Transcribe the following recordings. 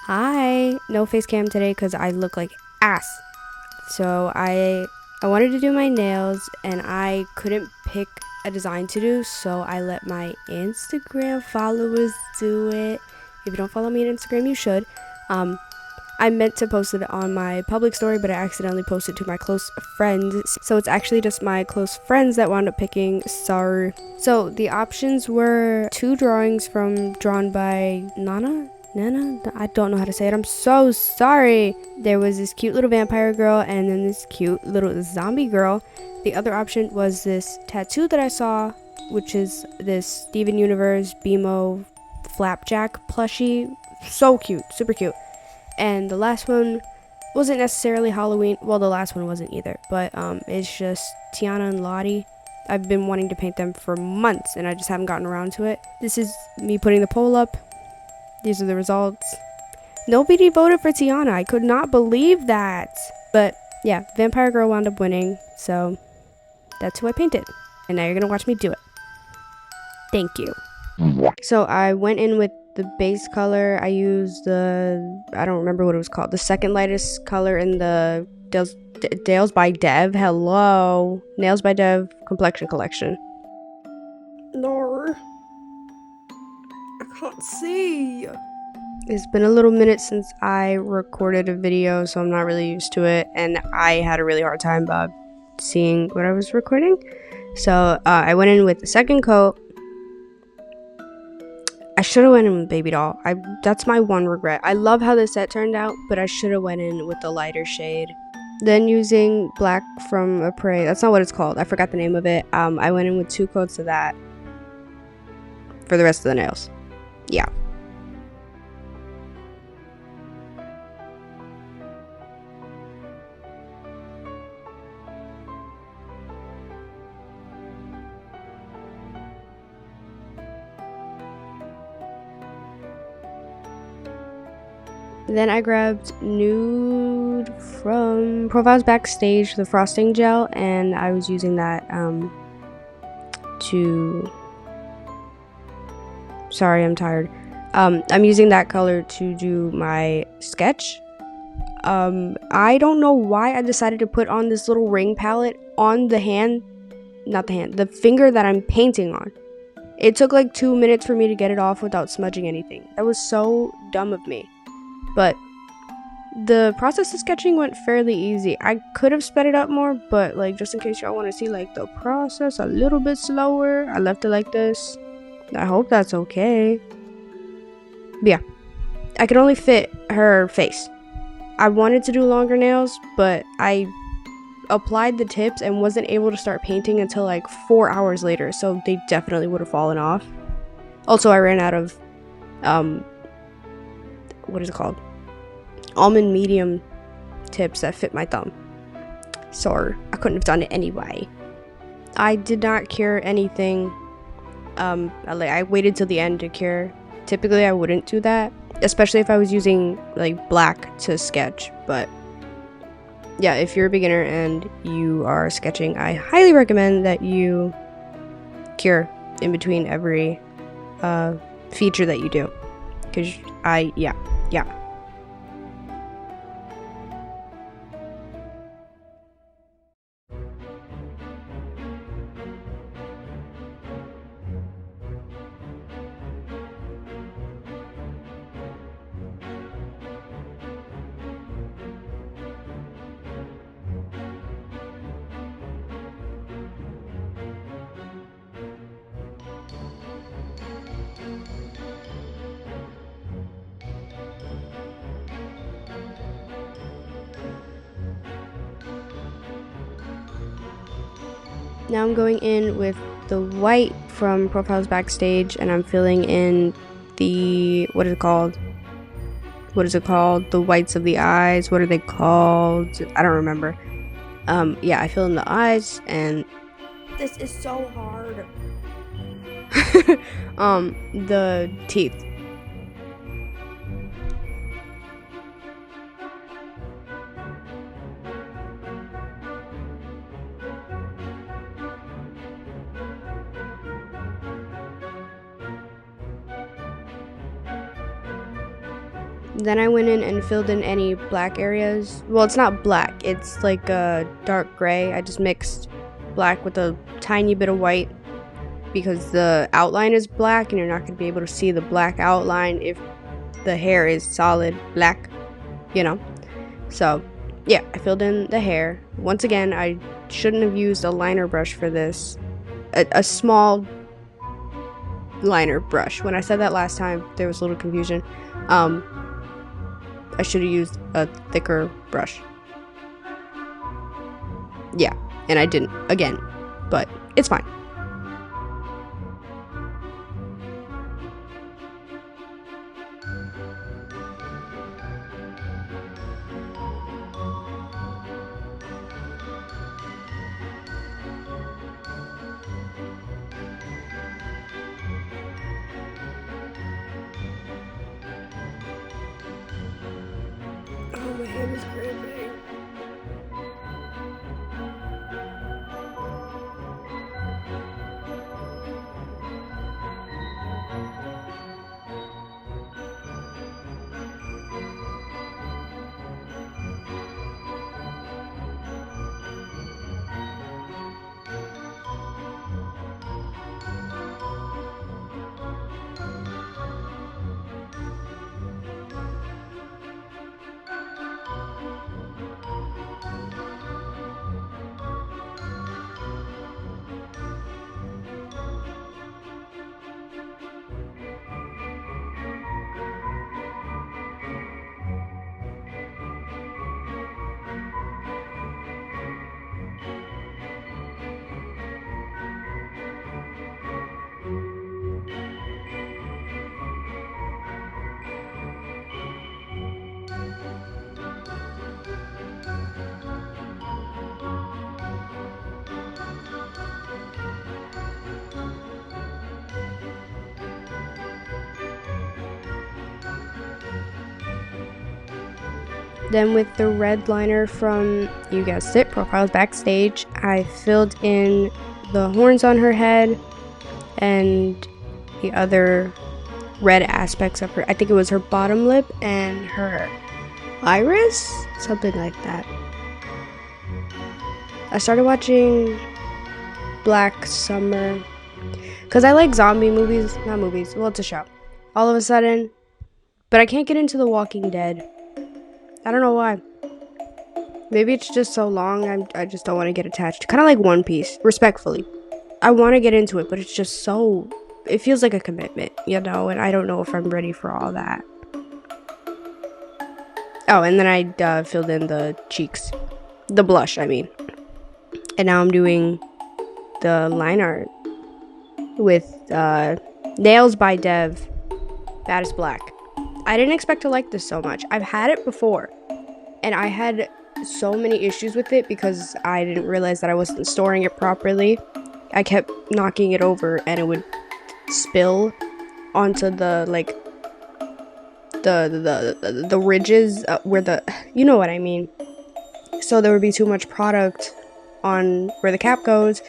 Hi, no face cam today because I look like ass. So I wanted to do my nails and I couldn't pick a design to do, so I let my Instagram followers do it. If you don't follow me on Instagram, you should. I meant to post it on my public story, but I accidentally posted to my close friends. So it's actually just my close friends that wound up picking. Sorry. So the options were two drawings drawn by Nana. I don't know how to say it. I'm so sorry. There was this cute little vampire girl and then this cute little zombie girl. The other option was this tattoo that I saw, which is this Steven Universe BMO Flapjack plushie. So cute, super cute. And the last one wasn't necessarily Halloween. Well, the last one wasn't either, but it's just Tiana and Lottie. I've been wanting to paint them for months and I just haven't gotten around to it. This is me putting the poll up. These are the results. Nobody voted for Tiana. I could not believe that. But yeah, Vampire Girl wound up winning, so that's who I painted. And now you're gonna watch me do it. Thank you. So I went in with the base color. I used I don't remember what it was called, the second lightest color in the Dales by Dev. Hello. Nails by Dev Complexion Collection. No. I can't see. It's been a little minute since I recorded a video, so I'm not really used to it, and I had a really hard time seeing what I was recording. So I went in with the second coat. I should have went in with Baby Doll. That's my one regret. I love how the set turned out, but I should have went in with the lighter shade. Then using Black from a Prey, that's not what it's called. I forgot the name of it. I went in with 2 coats of that for the rest of the nails. Yeah. Then I grabbed Nude from Profiles Backstage, the frosting gel, and I was using that sorry, I'm tired. I'm using that color to do my sketch. I don't know why I decided to put on this little ring palette on the finger that I'm painting on. It took like 2 minutes for me to get it off without smudging anything. That was so dumb of me. But the process of sketching went fairly easy. I could have sped it up more, but like just in case y'all want to see like the process a little bit slower, I left it like this. I hope that's okay. But yeah, I could only fit her face. I wanted to do longer nails, but I applied the tips and wasn't able to start painting until like 4 hours later, so they definitely would have fallen off. Also, I ran out of what is it called? Almond medium tips that fit my thumb. Sorry, I couldn't have done it anyway. I did not cure anything. I waited till the end to cure. Typically I wouldn't do that, especially if I was using like black to sketch, but yeah, if you're a beginner and you are sketching, I highly recommend that you cure in between every feature that you do, because yeah. Now I'm going in with the white from Profiles Backstage, and I'm filling in the, what is it called? The whites of the eyes. What are they called? I don't remember. Yeah, I fill in the eyes, and this is so hard. The teeth. Then I went in and filled in any black areas. Well, it's not black, it's like a dark gray. I just mixed black with a tiny bit of white because the outline is black and you're not going to be able to see the black outline if the hair is solid black, you know. So yeah, I filled in the hair. Once again, I shouldn't have used a liner brush for this. A small liner brush. When I said that last time, there was a little confusion. I should have used a thicker brush. Yeah, and I didn't again, but it's fine. Oh, my hand is cramping. Then with the red liner from, you guessed it, Profiles Backstage, I filled in the horns on her head and the other red aspects of her. I think it was her bottom lip and her iris, something like that. I started watching Black Summer because I like zombie movies, not movies, well, it's a show. All of a sudden, but I can't get into The Walking Dead. I don't know why. Maybe it's just so long, I just don't want to get attached. Kind of like One Piece, respectfully. I want to get into it, but it's just so... It feels like a commitment, you know? And I don't know if I'm ready for all that. Oh, and then I filled in the cheeks. The blush, I mean. And now I'm doing the line art with Nails by Dev. Baddest Black. I didn't expect to like this so much. I've had it before, and I had so many issues with it because I didn't realize that I wasn't storing it properly. I kept knocking it over, and it would spill onto the like the ridges where the, you know what I mean. So there would be too much product on where the cap goes,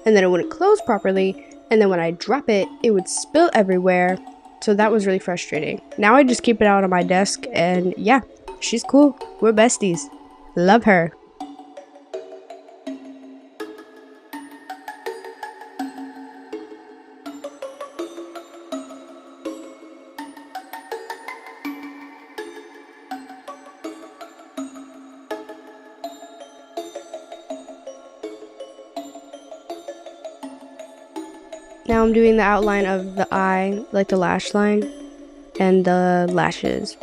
and then it wouldn't close properly. And then when I drop it, it would spill everywhere. So that was really frustrating. Now I just keep it out on my desk, and yeah, she's cool. We're besties. Love her. Now I'm doing the outline of the eye, like the lash line, and the lashes.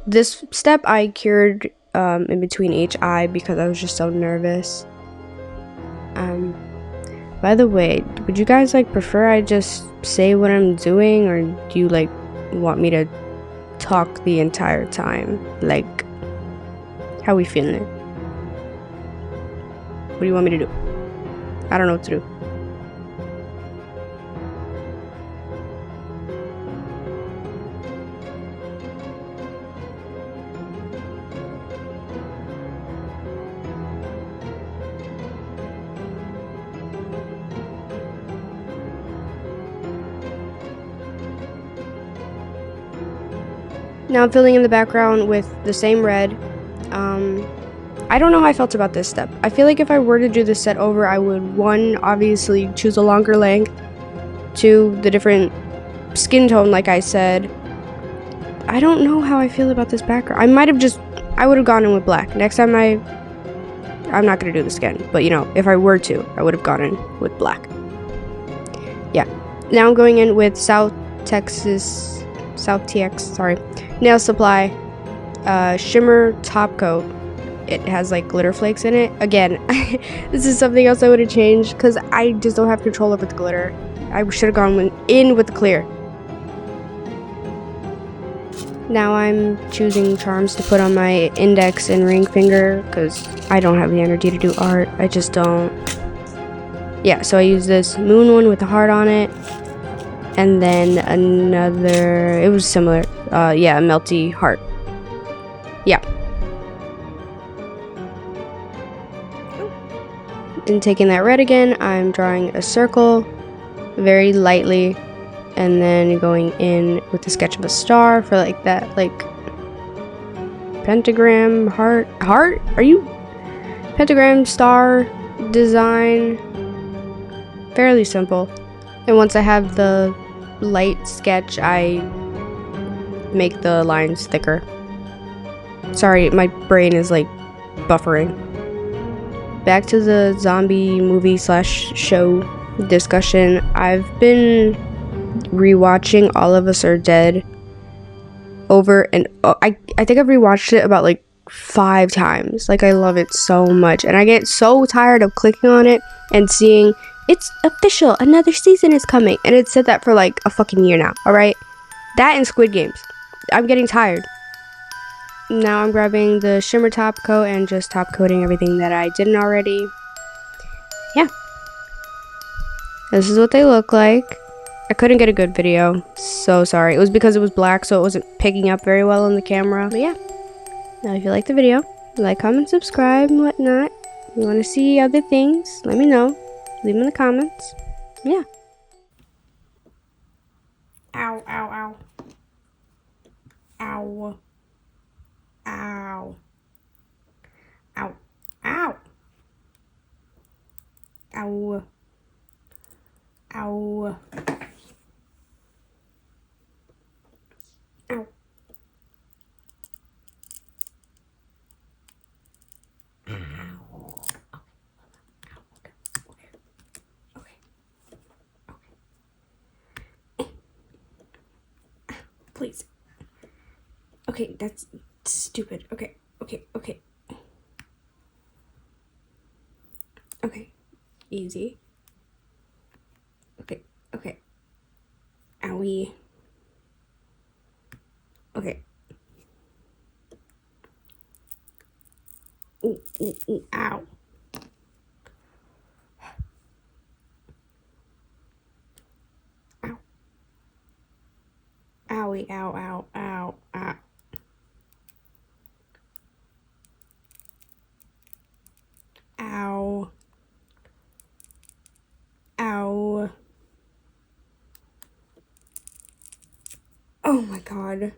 This step I cured in between each eye because I was just so nervous. By the way, would you guys like prefer I just say what I'm doing, or do you like want me to talk the entire time? Like, how we feeling? What do you want me to do? I don't know what to do. Now I'm filling in the background with the same red. I don't know how I felt about this step. I feel like if I were to do this set over, I would, one, obviously choose a longer length, two, the different skin tone, like I said. I don't know how I feel about this background. I would have gone in with black. Next time I'm not gonna do this again, but you know, if I were to, I would have gone in with black. Yeah. Now I'm going in with South TX, sorry, Nail Supply, shimmer top coat. It has like glitter flakes in it. Again, this is something else I would have changed because I just don't have control over the glitter. I should have gone in with the clear. Now I'm choosing charms to put on my index and ring finger because I don't have the energy to do art. I just don't. Yeah, so I use this moon one with a heart on it. And then another, it was similar. Yeah, a melty heart. Yeah. And taking that red again, I'm drawing a circle very lightly. And then going in with the sketch of a star for like that, like pentagram, heart? Are you? Pentagram, star, design. Fairly simple. And once I have the light sketch, I make the lines thicker. Sorry, my brain is like buffering. Back to the zombie movie / show discussion. I've been rewatching All of Us Are Dead over and I think I've rewatched it about like 5 times. Like, I love it so much, and I get so tired of clicking on it and seeing it's official, another season is coming, and it said that for like a fucking year now. All right, that and Squid Games. I'm getting tired. Now I'm grabbing the shimmer top coat and just top coating everything that I didn't already. Yeah, this is what they look like. I couldn't get a good video, so sorry. It was because it was black, so it wasn't picking up very well on the camera. But yeah, now if you like the video, like, comment, subscribe, and whatnot. If you want to see other things, let me know. Leave them in the comments. Yeah. Ow, ow, ow. Ow. Ow. Ow. Ow. Ow. Ow. Ow. Please. Okay, that's stupid. Okay. Okay. Easy. Okay. Owie. Okay. Ooh, ow. Ow. Owie, ow. Ow. Ow. Oh my god.